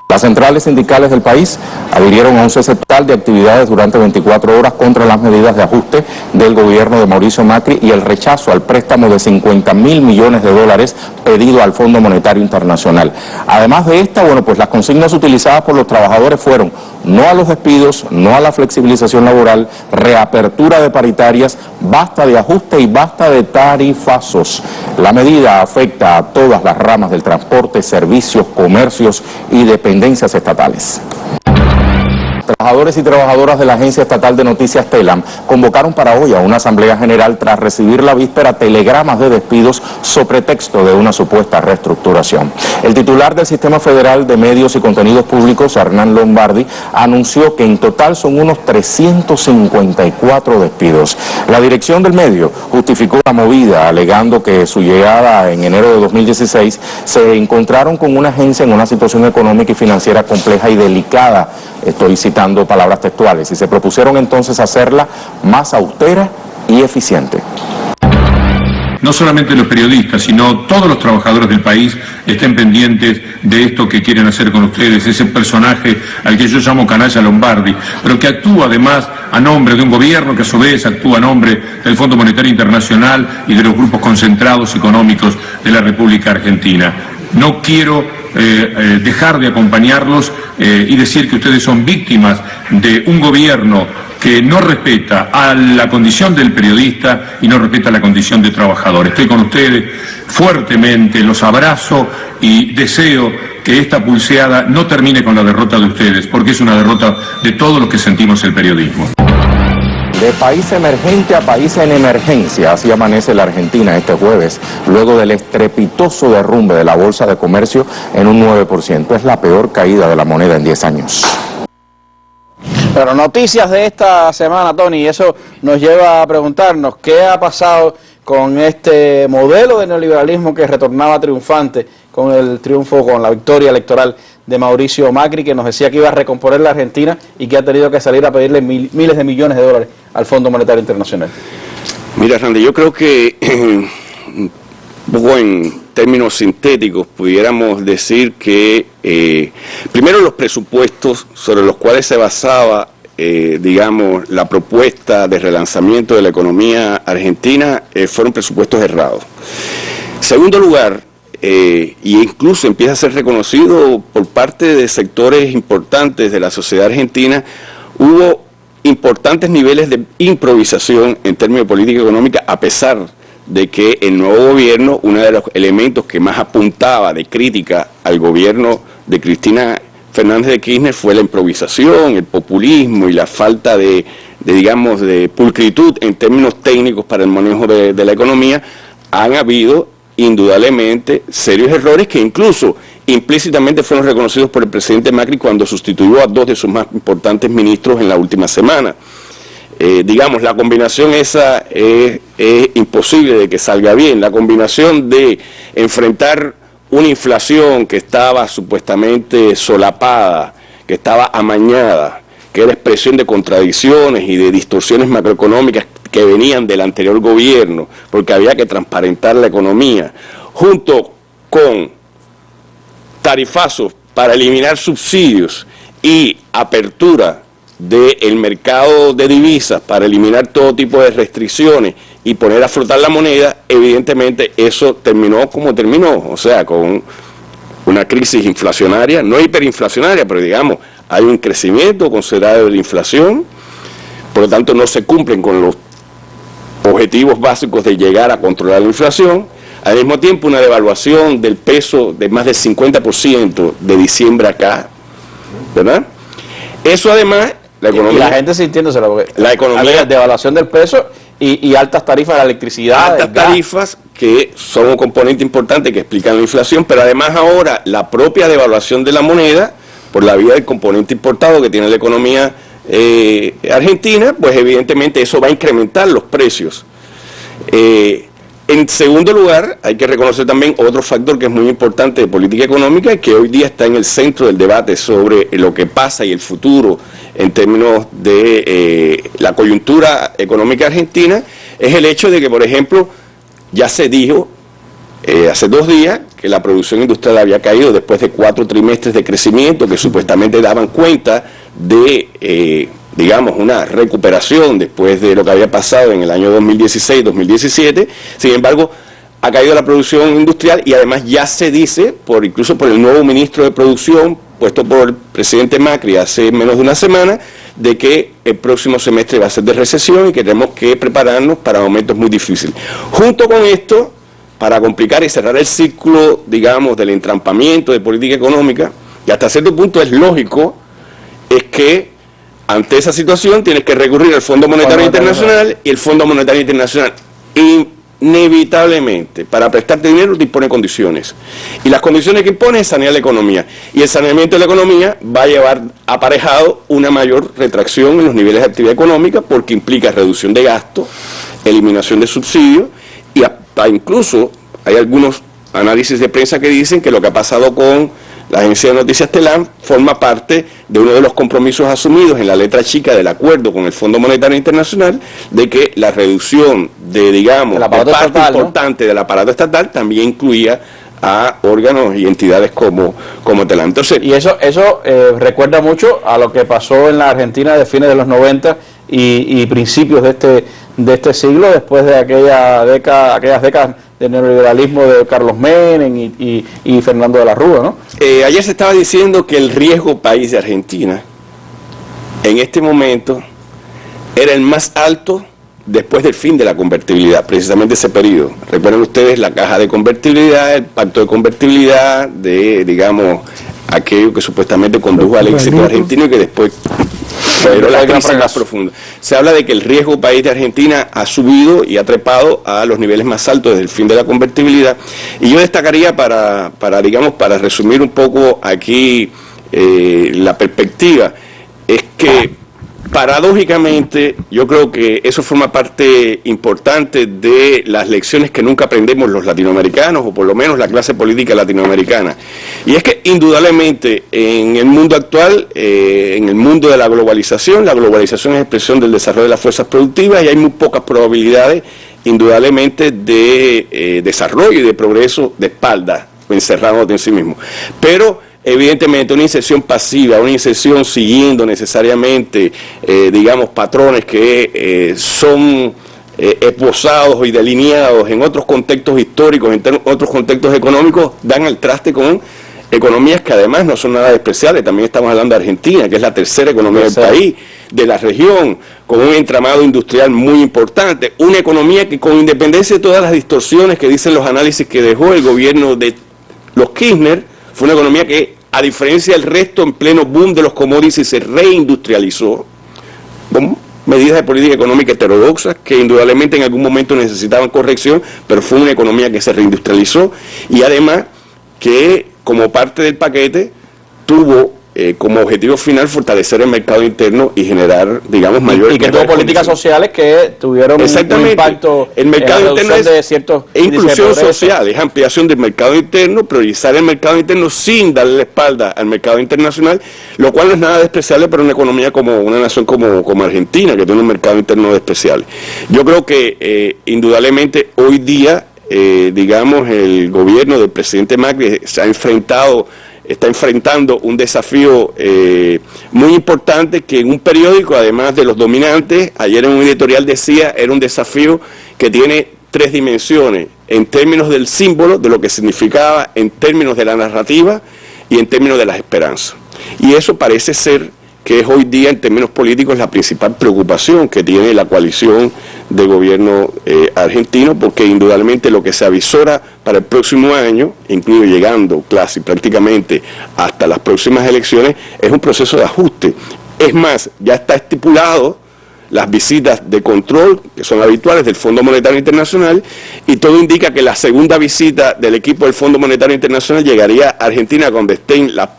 Las centrales sindicales del país adhirieron a un cese total de actividades durante 24 horas contra las medidas de ajuste del gobierno de Mauricio Macri y el rechazo al préstamo de 50.000 millones de dólares pedido al Fondo Monetario Internacional. Además de esta, pues las consignas utilizadas por los trabajadores fueron no a los despidos, no a la flexibilización laboral, reapertura de paritarias, basta de ajuste y basta de tarifazos. La medida afecta a todas las ramas del transporte, servicios, comercios y dependencias estatales. Trabajadores y trabajadoras de la Agencia Estatal de Noticias Telam convocaron para hoy a una asamblea general tras recibir la víspera telegramas de despidos sobre pretexto de una supuesta reestructuración. El titular del Sistema Federal de Medios y Contenidos Públicos, Hernán Lombardi, anunció que en total son unos 354 despidos. La dirección del medio justificó la movida alegando que su llegada en enero de 2016 se encontraron con una agencia en una situación económica y financiera compleja y delicada. Estoy citando palabras textuales, y se propusieron entonces hacerla más austera y eficiente. No solamente los periodistas, sino todos los trabajadores del país estén pendientes de esto que quieren hacer con ustedes, ese personaje al que yo llamo canalla Lombardi, pero que actúa además a nombre de un gobierno que a su vez actúa a nombre del Fondo Monetario Internacional y de los grupos concentrados económicos de la República Argentina. No quiero dejar de acompañarlos y decir que ustedes son víctimas de un gobierno que no respeta a la condición del periodista y no respeta la condición de trabajador. Estoy con ustedes fuertemente, los abrazo y deseo que esta pulseada no termine con la derrota de ustedes, porque es una derrota de todos los que sentimos el periodismo. De país emergente a país en emergencia, así amanece la Argentina este jueves, luego del estrepitoso derrumbe de la Bolsa de Comercio en un 9%. Es la peor caída de la moneda en 10 años. Pero noticias de esta semana, Tony, y eso nos lleva a preguntarnos qué ha pasado con este modelo de neoliberalismo que retornaba triunfante con el triunfo, con la victoria electoral de Mauricio Macri, que nos decía que iba a recomponer la Argentina y que ha tenido que salir a pedirle miles de millones de dólares al Fondo Monetario Internacional. Mira, Randy, yo creo que un poco en términos sintéticos pudiéramos decir que primero los presupuestos sobre los cuales se basaba digamos la propuesta de relanzamiento de la economía argentina fueron presupuestos errados. Segundo lugar, y incluso empieza a ser reconocido por parte de sectores importantes de la sociedad argentina, hubo importantes niveles de improvisación en términos de política económica, a pesar de que el nuevo gobierno, uno de los elementos que más apuntaba de crítica al gobierno de Cristina Fernández de Kirchner fue la improvisación, el populismo y la falta de pulcritud en términos técnicos para el manejo de la economía. Han habido indudablemente serios errores que incluso implícitamente fueron reconocidos por el presidente Macri cuando sustituyó a dos de sus más importantes ministros en la última semana. digamos, la combinación esa es imposible de que salga bien. La combinación de enfrentar una inflación que estaba supuestamente solapada, que estaba amañada, que era expresión de contradicciones y de distorsiones macroeconómicas que venían del anterior gobierno, porque había que transparentar la economía, junto con tarifazos para eliminar subsidios y apertura del mercado de divisas para eliminar todo tipo de restricciones y poner a flotar la moneda, evidentemente eso terminó como terminó, o sea, con una crisis inflacionaria, no hiperinflacionaria, pero digamos, hay un crecimiento considerable de la inflación, por lo tanto no se cumplen con los objetivos básicos de llegar a controlar la inflación. Al mismo tiempo, una devaluación del peso de más del 50% de diciembre acá, ¿verdad? Eso además, la economía... Y la gente sintiéndose la economía... devaluación del peso y altas tarifas de la electricidad. Altas tarifas que son un componente importante que explican la inflación, pero además ahora la propia devaluación de la moneda, por la vía del componente importado que tiene la economía argentina, pues evidentemente eso va a incrementar los precios. En segundo lugar, hay que reconocer también otro factor que es muy importante de política económica y que hoy día está en el centro del debate sobre lo que pasa y el futuro en términos de la coyuntura económica argentina, es el hecho de que, por ejemplo, ya se dijo hace 2 días que la producción industrial había caído después de 4 trimestres de crecimiento que supuestamente daban cuenta de... digamos, una recuperación después de lo que había pasado en el año 2016-2017, sin embargo, ha caído la producción industrial y además ya se dice, incluso por el nuevo ministro de Producción, puesto por el presidente Macri hace menos de una semana, de que el próximo semestre va a ser de recesión y que tenemos que prepararnos para momentos muy difíciles. Junto con esto, para complicar y cerrar el círculo, digamos, del entrampamiento de política económica, y hasta cierto punto es lógico, es que ante esa situación tienes que recurrir al Fondo Monetario Internacional y el Fondo Monetario Internacional inevitablemente para prestarte dinero te impone condiciones. Y las condiciones que impone es sanear la economía. Y el saneamiento de la economía va a llevar aparejado una mayor retracción en los niveles de actividad económica porque implica reducción de gastos, eliminación de subsidios y hasta incluso hay algunos análisis de prensa que dicen que lo que ha pasado con la agencia de noticias Telam forma parte de uno de los compromisos asumidos en la letra chica del acuerdo con el Fondo Monetario Internacional de que la reducción de, digamos, de parte estatal, importante, ¿no?, del aparato estatal también incluía a órganos y entidades como Telam. Entonces, y eso recuerda mucho a lo que pasó en la Argentina de fines de los 90 y principios de este siglo, después de aquellas décadas del neoliberalismo de Carlos Menem y Fernando de la Rúa, ¿no? Ayer se estaba diciendo que el riesgo país de Argentina en este momento era el más alto después del fin de la convertibilidad, precisamente ese periodo. Recuerden ustedes la caja de convertibilidad, el pacto de convertibilidad, digamos, aquello que supuestamente condujo al éxito argentino y que después pero la crisis más profunda. Se habla de que el riesgo país de Argentina ha subido y ha trepado a los niveles más altos desde el fin de la convertibilidad. Y yo destacaría para resumir un poco aquí la perspectiva, es que paradójicamente yo creo que eso forma parte importante de las lecciones que nunca aprendemos los latinoamericanos, o por lo menos la clase política latinoamericana. Y es que indudablemente en el mundo actual, en el mundo de la globalización es expresión del desarrollo de las fuerzas productivas y hay muy pocas probabilidades indudablemente de desarrollo y de progreso de espalda, encerrado en sí mismo. Pero evidentemente una inserción pasiva, una inserción siguiendo necesariamente, digamos, patrones que son esbozados y delineados en otros contextos históricos, en otros contextos económicos, dan al traste con economías que además no son nada despreciables. También estamos hablando de Argentina, que es la tercera economía del país, de la región, con un entramado industrial muy importante, una economía que con independencia de todas las distorsiones que dicen los análisis que dejó el gobierno de los Kirchner, fue una economía que, a diferencia del resto, en pleno boom de los commodities, se reindustrializó con medidas de política económica heterodoxas que indudablemente en algún momento necesitaban corrección, pero fue una economía que se reindustrializó y además que, como parte del paquete, tuvo como objetivo final fortalecer el mercado interno y generar, digamos, mayor... Y que tuvo políticas sociales que tuvieron un impacto el mercado en la interno de ciertos inclusión social, es ampliación del mercado interno, priorizar el mercado interno sin darle la espalda al mercado internacional, lo cual no es nada despreciable para una economía como una nación como Argentina, que tiene un mercado interno despreciable. Yo creo que indudablemente hoy día, digamos, el gobierno del presidente Macri está enfrentando un desafío muy importante que en un periódico, además de los dominantes, ayer en un editorial decía, era un desafío que tiene 3 dimensiones, en términos del símbolo, de lo que significaba, en términos de la narrativa y en términos de las esperanzas. Y eso parece ser que es hoy día, en términos políticos, la principal preocupación que tiene la coalición de gobierno argentino, porque indudablemente lo que se avisora para el próximo año, incluso llegando casi prácticamente hasta las próximas elecciones, es un proceso de ajuste. Es más, ya está estipulado las visitas de control, que son habituales del Fondo Monetario Internacional, y todo indica que la segunda visita del equipo del Fondo Monetario Internacional llegaría a Argentina cuando estén las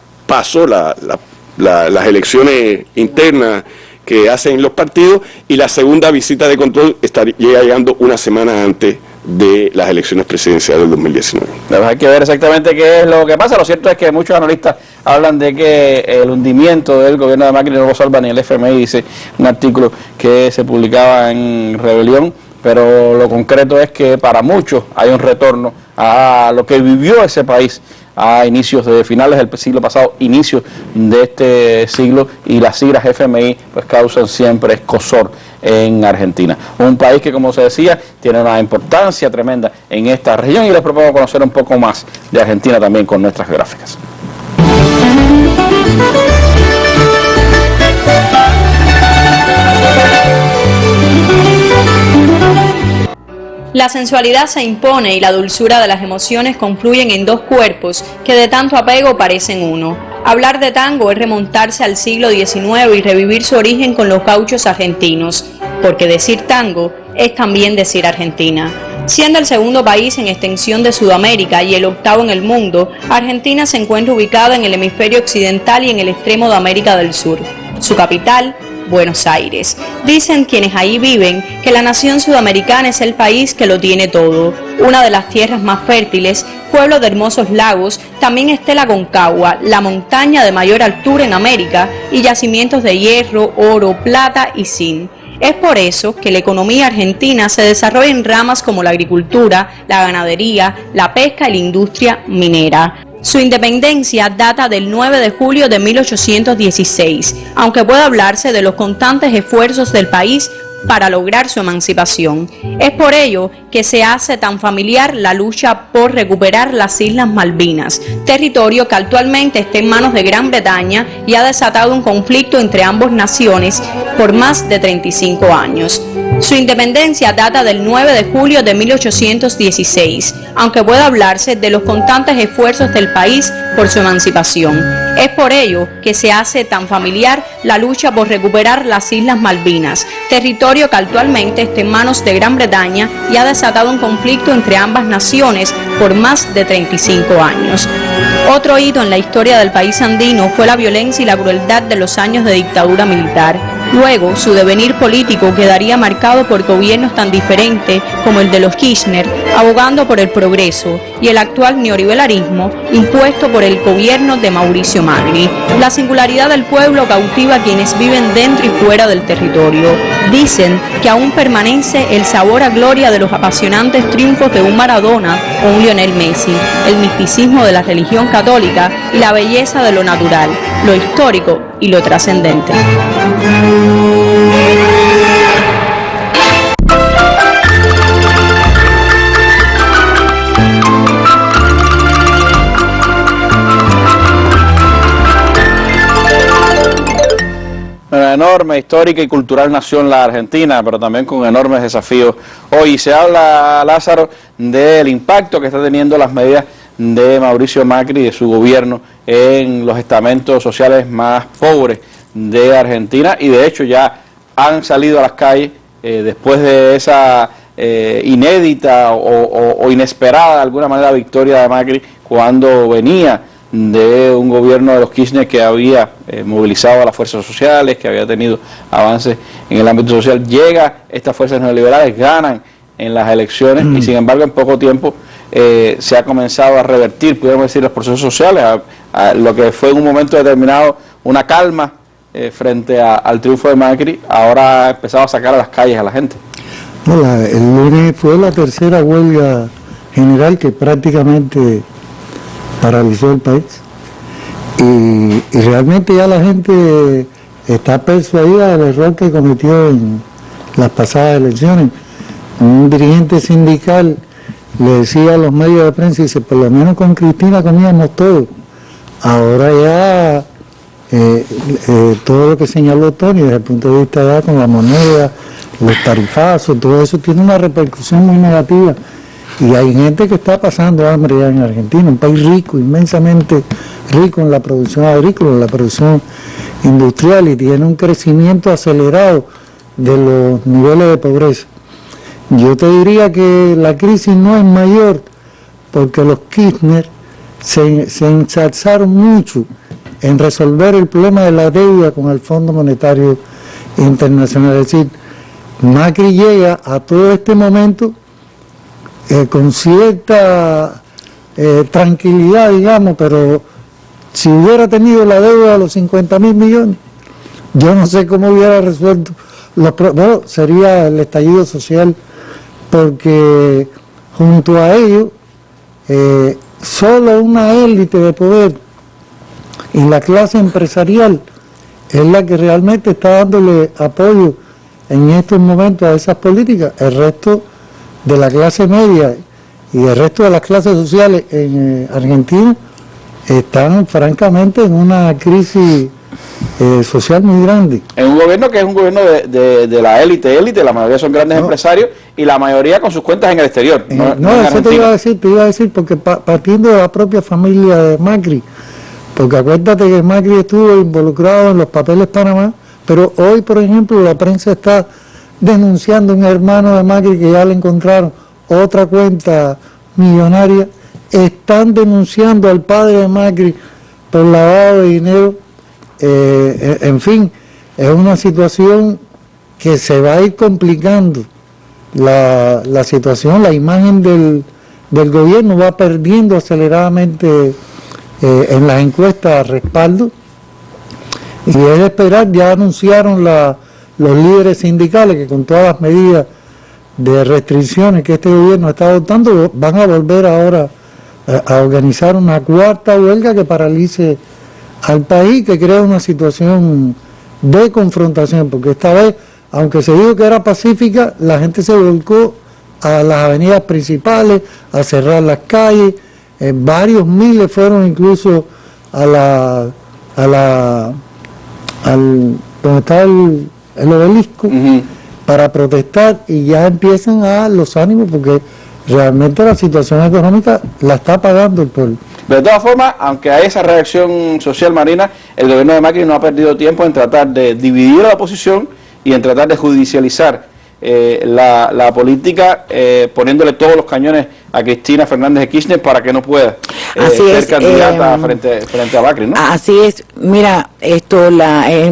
elecciones internas que hacen los partidos, y la segunda visita de control llega llegando una semana antes de las elecciones presidenciales del 2019. Hay que ver exactamente qué es lo que pasa. Lo cierto es que muchos analistas hablan de que el hundimiento del gobierno de Macri no lo salva ni el FMI, dice un artículo que se publicaba en Rebelión, pero lo concreto es que para muchos hay un retorno a lo que vivió ese país a inicios de finales del siglo pasado, inicios de este siglo, y las siglas FMI pues causan siempre escozor en Argentina. Un país que, como se decía, tiene una importancia tremenda en esta región, y les propongo conocer un poco más de Argentina también con nuestras gráficas. La sensualidad se impone y la dulzura de las emociones confluyen en 2 cuerpos que de tanto apego parecen uno. Hablar de tango es remontarse al siglo XIX y revivir su origen con los gauchos argentinos, porque decir tango es también decir Argentina. Siendo el segundo país en extensión de Sudamérica y el 8º en el mundo, Argentina se encuentra ubicada en el hemisferio occidental y en el extremo de América del Sur. Su capital, Buenos Aires. Dicen quienes ahí viven que la nación sudamericana es el país que lo tiene todo. Una de las tierras más fértiles, pueblo de hermosos lagos, también está el Aconcagua, la montaña de mayor altura en América, y yacimientos de hierro, oro, plata y zinc. Es por eso que la economía argentina se desarrolla en ramas como la agricultura, la ganadería, la pesca y la industria minera. Su independencia data del 9 de julio de 1816, aunque puede hablarse de los constantes esfuerzos del país para lograr su emancipación. Es por ello que se hace tan familiar la lucha por recuperar las Islas Malvinas, territorio que actualmente está en manos de Gran Bretaña y ha desatado un conflicto entre ambas naciones por más de 35 años. Su independencia data del 9 de julio de 1816, aunque puede hablarse de los constantes esfuerzos del país por su emancipación. Es por ello que se hace tan familiar la lucha por recuperar las Islas Malvinas, territorio que actualmente está en manos de Gran Bretaña y ha desatado un conflicto entre ambas naciones por más de 35 años. Otro hito en la historia del país andino fue la violencia y la crueldad de los años de dictadura militar. Luego, su devenir político quedaría marcado por gobiernos tan diferentes como el de los Kirchner, abogando por el progreso, y el actual neoliberalismo, impuesto por el gobierno de Mauricio Macri. La singularidad del pueblo cautiva a quienes viven dentro y fuera del territorio. Dicen que aún permanece el sabor a gloria de los apasionantes triunfos de un Maradona o un Lionel Messi, el misticismo de la religión católica y la belleza de lo natural, lo histórico y lo trascendente. Una enorme histórica y cultural nación la Argentina, pero también con enormes desafíos. Hoy se habla, Lázaro, del impacto que está teniendo las medidas de Mauricio Macri y de su gobierno en los estamentos sociales más pobres de Argentina, y de hecho ya han salido a las calles después de esa inédita o inesperada de alguna manera victoria de Macri, cuando venía de un gobierno de los Kirchner que había movilizado a las fuerzas sociales, que había tenido avances en el ámbito social. Llega estas fuerzas neoliberales, ganan en las elecciones y sin embargo en poco tiempo se ha comenzado a revertir, podemos decir, los procesos sociales, a lo que fue en un momento determinado una calma frente al triunfo de Macri. Ahora ha empezado a sacar a las calles a la gente. El lunes fue la tercera huelga general que prácticamente paralizó el país y realmente ya la gente está persuadida del error que cometió en las pasadas elecciones. Un dirigente sindical le decía a los medios de prensa, dice, por lo menos con Cristina comíamos todo. Ahora ya todo lo que señaló Tony desde el punto de vista ya con la moneda, los tarifazos, todo eso tiene una repercusión muy negativa. Y hay gente que está pasando hambre ya en Argentina, un país rico, inmensamente rico en la producción agrícola, en la producción industrial, y tiene un crecimiento acelerado de los niveles de pobreza. Yo te diría que la crisis no es mayor porque los Kirchner se ensalzaron mucho en resolver el problema de la deuda con el Fondo Monetario Internacional. Es decir, Macri llega a todo este momento con cierta tranquilidad, digamos, pero si hubiera tenido la deuda de los 50.000 millones, yo no sé cómo hubiera resuelto bueno, sería el estallido social, porque junto a ello solo una élite de poder y la clase empresarial es la que realmente está dándole apoyo en estos momentos a esas políticas. El resto de la clase media y el resto de las clases sociales en Argentina están francamente en una crisis social muy grande. En un gobierno que es un gobierno de la élite, la mayoría son grandes empresarios y la mayoría con sus cuentas en el exterior. Eso te iba a decir, porque partiendo de la propia familia de Macri, porque acuérdate que Macri estuvo involucrado en los papeles Panamá, pero hoy, por ejemplo, la prensa está denunciando a un hermano de Macri que ya le encontraron otra cuenta millonaria, están denunciando al padre de Macri por lavado de dinero. En fin, es una situación que se va a ir complicando la situación, la imagen del gobierno va perdiendo aceleradamente en las encuestas respaldo, y es de esperar. Ya anunciaron los líderes sindicales que con todas las medidas de restricciones que este gobierno está adoptando van a volver ahora a organizar una cuarta huelga que paralice al país, que crea una situación de confrontación, porque esta vez, aunque se dijo que era pacífica, la gente se volcó a las avenidas principales, a cerrar las calles, varios miles fueron incluso donde está el obelisco, para protestar, y ya empiezan a los ánimos, porque realmente la situación económica la está pagando el pueblo. De todas formas, aunque hay esa reacción social, Marina, el gobierno de Macri no ha perdido tiempo en tratar de dividir a la oposición y en tratar de judicializar la política, poniéndole todos los cañones a Cristina Fernández de Kirchner para que no pueda ser candidata frente a Macri, ¿no? Así es. Mira,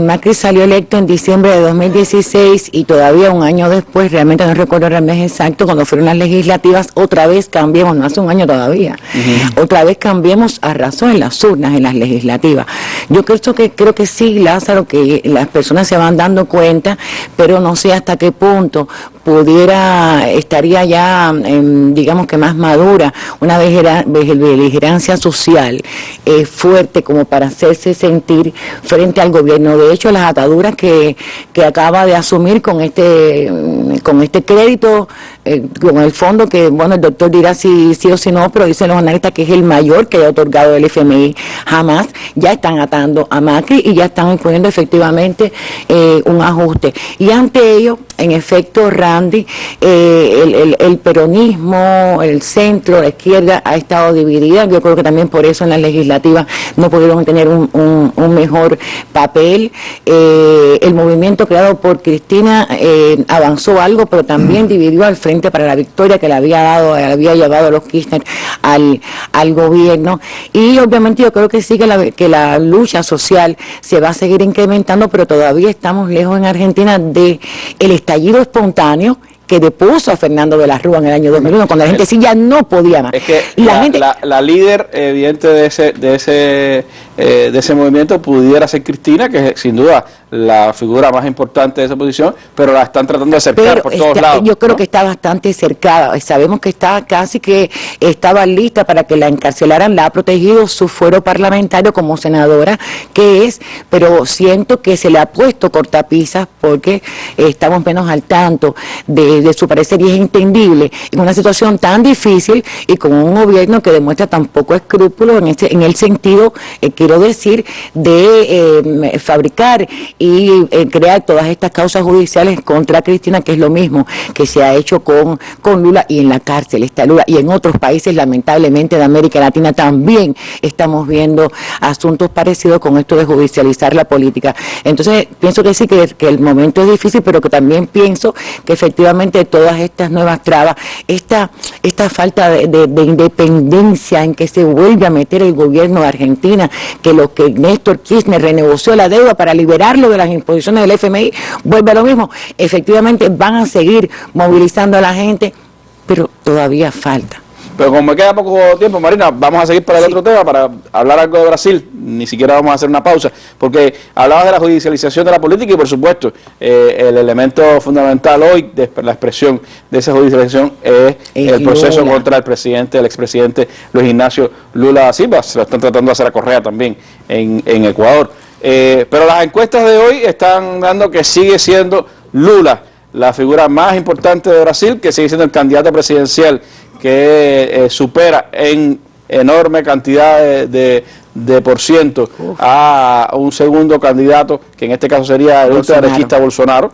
Macri salió electo en diciembre de 2016 y todavía un año después, realmente no recuerdo el mes exacto, cuando fueron las legislativas, otra vez cambiamos, no hace un año todavía, otra vez cambiemos a razón en las urnas, en las legislativas. Yo creo que sí, Lázaro, que las personas se van dando cuenta, pero no sé hasta qué punto estaría ya, digamos que más madura, una beligerancia social fuerte como para hacerse sentir frente al gobierno. De hecho, las ataduras que acaba de asumir con este crédito, con el fondo, que bueno, el doctor dirá si sí o si no, pero dicen los analistas que es el mayor que haya otorgado el FMI jamás, ya están atando a Macri y ya están imponiendo efectivamente un ajuste. Y ante ello, en efecto, Randy, el peronismo, el centro, la izquierda ha estado dividida. Yo creo que también por eso en las legislativas no pudieron tener un mejor papel. El movimiento creado por Cristina avanzó algo, pero también dividió al Frente para la Victoria, que le había llevado a los Kirchner al gobierno. Y obviamente yo creo que sí que la lucha social se va a seguir incrementando, pero todavía estamos lejos en Argentina de el estallido espontáneo que depuso a Fernando de la Rúa en el año 2001, cuando la gente sí ya no podía más. Es que la líder evidente de ese movimiento pudiera ser Cristina, que es sin duda la figura más importante de esa posición, pero la están tratando de acercar por todos lados. Yo creo que está bastante cercada. Sabemos que está casi que estaba lista para que la encarcelaran, la ha protegido su fuero parlamentario como senadora, pero siento que se le ha puesto cortapisas porque estamos menos al tanto de su parecer, y es entendible en una situación tan difícil y con un gobierno que demuestra tan poco escrúpulo en el sentido, quiero decir, de fabricar y crear todas estas causas judiciales contra Cristina, que es lo mismo que se ha hecho con Lula, y en la cárcel está Lula, y en otros países lamentablemente de América Latina también estamos viendo asuntos parecidos con esto de judicializar la política. Entonces pienso que sí, que el momento es difícil, pero que también pienso que efectivamente todas estas nuevas trabas, esta falta de independencia en que se vuelve a meter el gobierno de Argentina, que lo que Néstor Kirchner renegoció la deuda para liberarlo de las imposiciones del FMI, vuelve a lo mismo. Efectivamente van a seguir movilizando a la gente, pero todavía falta. Pero como me queda poco tiempo, Marina, vamos a seguir para el otro tema, para hablar algo de Brasil. Ni siquiera vamos a hacer una pausa, porque hablabas de la judicialización de la política y, por supuesto, el elemento fundamental hoy de la expresión de esa judicialización es el proceso contra el expresidente Luis Ignacio Lula da Silva. Se lo están tratando de hacer a Correa también en Ecuador. Pero las encuestas de hoy están dando que sigue siendo Lula la figura más importante de Brasil, que sigue siendo el candidato presidencial que supera en enorme cantidad de por ciento a un segundo candidato, que en este caso sería el ultraderechista Bolsonaro.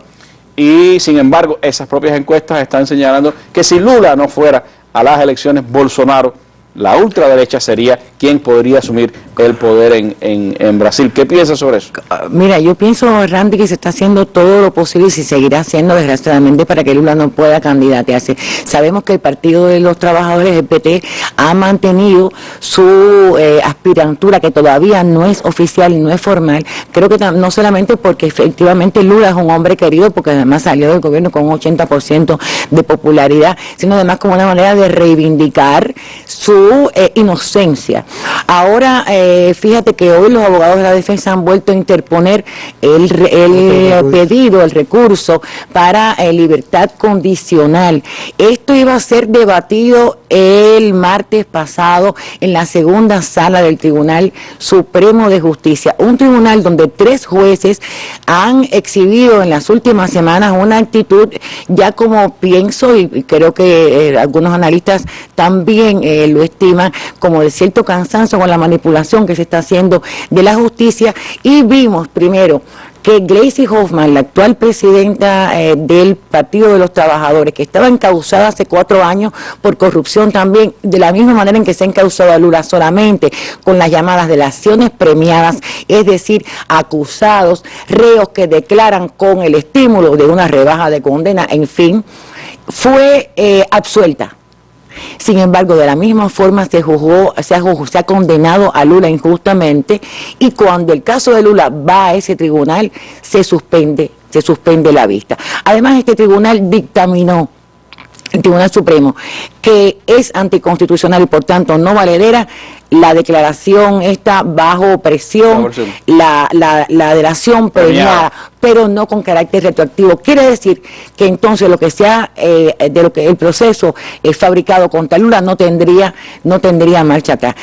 Y sin embargo, esas propias encuestas están señalando que si Lula no fuera a las elecciones, Bolsonaro, la ultraderecha, sería quien podría asumir el poder en Brasil. ¿Qué piensas sobre eso? Mira, yo pienso, Randy, que se está haciendo todo lo posible y se seguirá haciendo, desgraciadamente, para que Lula no pueda candidatearse. Sabemos que el Partido de los Trabajadores, el PT, ha mantenido su aspirantura, que todavía no es oficial y no es formal. Creo que no solamente porque efectivamente Lula es un hombre querido, porque además salió del gobierno con un 80% de popularidad, sino además como una manera de reivindicar su inocencia. Ahora, fíjate que hoy los abogados de la defensa han vuelto a interponer el recurso para libertad condicional. Esto iba a ser debatido el martes pasado en la segunda sala del Tribunal Supremo de Justicia, un tribunal donde 3 jueces han exhibido en las últimas semanas una actitud, ya como pienso, y creo que algunos analistas también lo estiman, como de cierto cansancio con la manipulación que se está haciendo de la justicia. Y vimos primero que Gleisi Hoffmann, la actual presidenta del Partido de los Trabajadores, que estaba encausada hace 4 años por corrupción también, de la misma manera en que se ha encausado a Lula, solamente con las llamadas delaciones premiadas, es decir, acusados, reos que declaran con el estímulo de una rebaja de condena, en fin, fue absuelta. Sin embargo, de la misma forma se ha condenado a Lula injustamente, y cuando el caso de Lula va a ese tribunal, se suspende la vista. Además, este tribunal dictaminó, el Tribunal Supremo, que es anticonstitucional y por tanto no valedera la declaración está bajo presión, la delación premiada, pero no con carácter retroactivo. Quiere decir que entonces lo que sea de lo que el proceso fabricado contra Lula no tendría marcha atrás.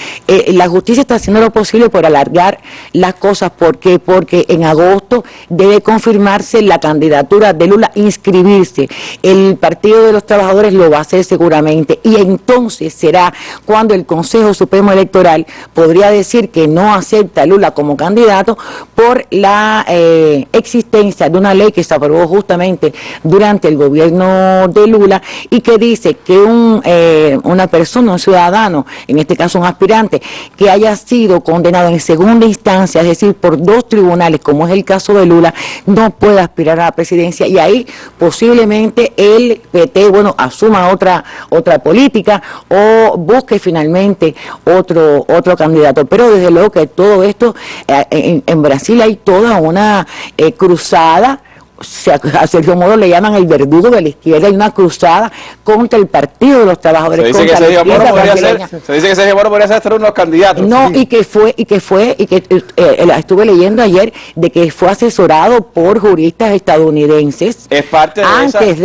La justicia está haciendo lo posible por alargar las cosas. ¿Por qué? Porque en agosto debe confirmarse la candidatura de Lula, inscribirse. El Partido de los Trabajadores lo va a hacer seguramente. y entonces será cuando el Consejo Supremo Electoral podría decir que no acepta a Lula como candidato por la existencia de una ley que se aprobó justamente durante el gobierno de Lula y que dice que una persona, un ciudadano, en este caso un aspirante, que haya sido condenado en segunda instancia, es decir, por 2 tribunales, como es el caso de Lula, no puede aspirar a la presidencia, y ahí posiblemente el PT, asuma otra política o busque finalmente otro candidato. Pero desde luego que todo esto, en Brasil hay toda una cruzada. A Sergio Moro le llaman el verdugo de la izquierda, hay una cruzada contra el Partido de los Trabajadores. Se dice que Sergio Moro podría ser uno de los candidatos. No, sí. y que estuve leyendo ayer de que fue asesorado por juristas estadounidenses. Es parte de antes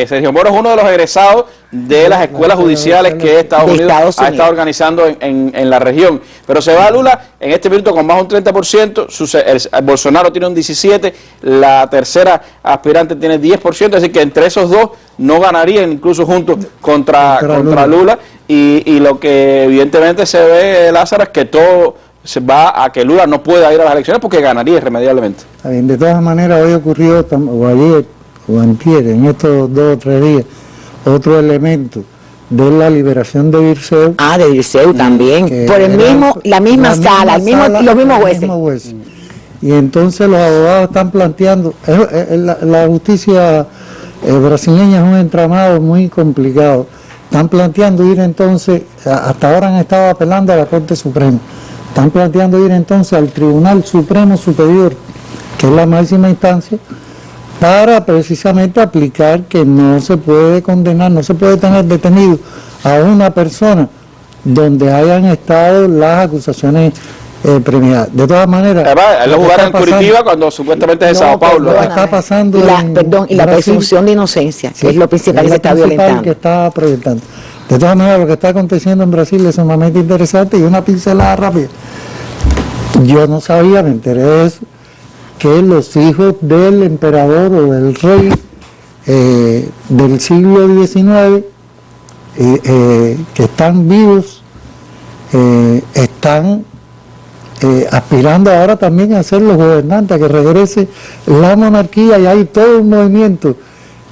Sergio Moro es uno de los egresados de las escuelas judiciales que Estados Unidos ha estado organizando en la región. Pero se va a Lula en este minuto con más de un 30%, Bolsonaro tiene un 17%, la tercera aspirante tiene 10%, es decir que entre esos dos no ganarían incluso juntos contra Lula. Y lo que evidentemente se ve, Lázaro, es que todo se va a que Lula no pueda ir a las elecciones porque ganaría irremediablemente. De todas maneras, hoy ocurrió, o ayer, o antier, en estos 2 o 3 días, otro elemento de la liberación de Dirceu. De Dirceu también, por la misma sala, los mismos jueces. Y entonces los abogados están planteando, la justicia brasileña es un entramado muy complicado, están planteando ir entonces, hasta ahora han estado apelando a la Corte Suprema, están planteando ir entonces al Tribunal Supremo Superior, que es la máxima instancia, para precisamente aplicar que no se puede condenar, no se puede tener detenido a una persona donde hayan estado las acusaciones premiadas. De todas maneras, lo jugaron en Curitiba cuando supuestamente es de Sao Paulo. Lo que está pasando y la presunción de inocencia, que es lo principal que se está violentando. De todas maneras, lo que está aconteciendo en Brasil es sumamente interesante, y una pincelada rápida. Yo no sabía, me enteré de eso, que los hijos del emperador o del rey del siglo XIX que están vivos están aspirando ahora también a ser los gobernantes, a que regrese la monarquía, y hay todo un movimiento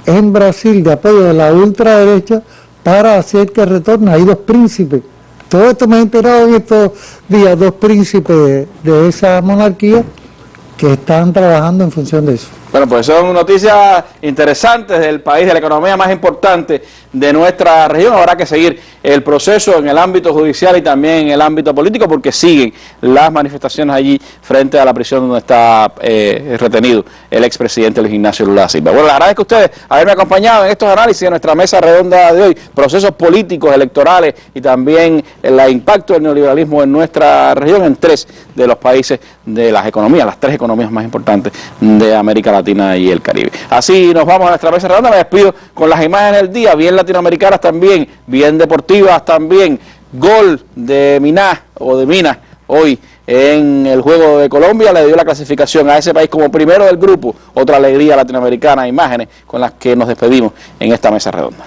en Brasil de apoyo de la ultraderecha para hacer que retorne. Hay 2 príncipes. Todo esto me he enterado en estos días, 2 príncipes de esa monarquía que están trabajando en función de eso. Bueno, pues son noticias interesantes del país, de la economía más importante de nuestra región. Habrá que seguir el proceso en el ámbito judicial y también en el ámbito político, porque siguen las manifestaciones allí frente a la prisión donde está retenido el expresidente Luis Ignacio Lula da Silva. Bueno, les agradezco a ustedes haberme acompañado en estos análisis de nuestra mesa redonda de hoy, procesos políticos, electorales y también el impacto del neoliberalismo en nuestra región, en 3 de los países de las economías, las 3 economías más importantes de América Latina y el Caribe. Así nos vamos a nuestra mesa redonda. Me despido con las imágenes del día, bien latinoamericanas también, bien deportivas también. Gol de Minas hoy en el Juego de Colombia, le dio la clasificación a ese país como primero del grupo. Otra alegría latinoamericana, imágenes con las que nos despedimos en esta mesa redonda.